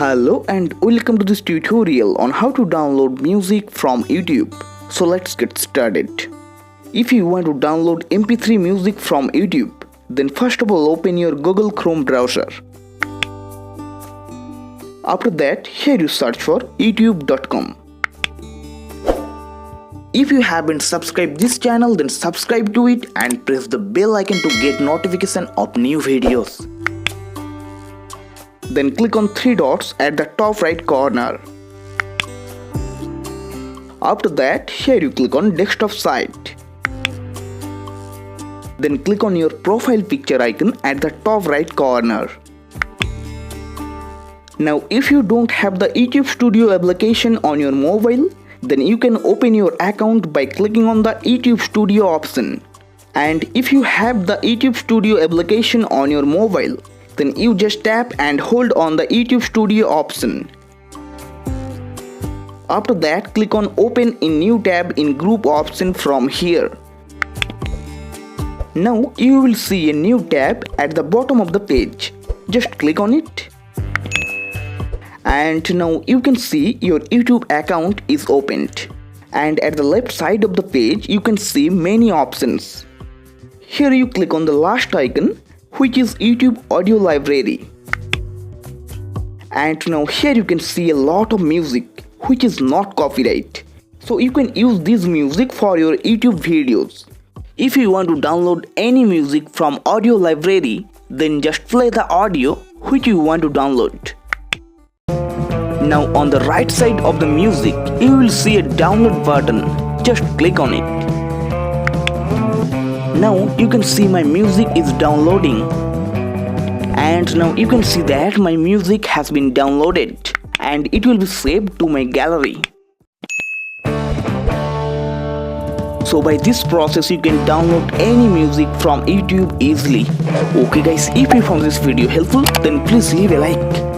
Hello and welcome to this tutorial on how to download music from YouTube. So let's get started. If you want to download MP3 music from YouTube, then first of all open your Google Chrome browser. After that, here you search for youtube.com. If you haven't subscribed this channel, then subscribe to it and press the bell icon to get notification of new videos. Then click on three dots at the top right corner. After that, here you click on desktop site. Then click on your profile picture icon at the top right corner. Now if you don't have the YouTube Studio application on your mobile, then you can open your account by clicking on the YouTube Studio option. And if you have the YouTube Studio application on your mobile, then you just tap and hold on the YouTube Studio option. After that, click on Open in New tab in Group option from here. Now you will see a new tab at the bottom of the page. Just click on it. And now you can see your YouTube account is opened. And at the left side of the page, you can see many options. Here you click on the last icon, which is YouTube Audio Library. And now here you can see a lot of music which is not copyright. So you can use this music for your YouTube videos. If you want to download any music from Audio Library, then just play the audio which you want to download. Now on the right side of the music, you will see a download button. Just click on it. Now you can see my music is downloading, and now you can see that my music has been downloaded and it will be saved to my gallery. So by this process you can download any music from YouTube easily. Okay guys, if you found this video helpful, then please leave a like.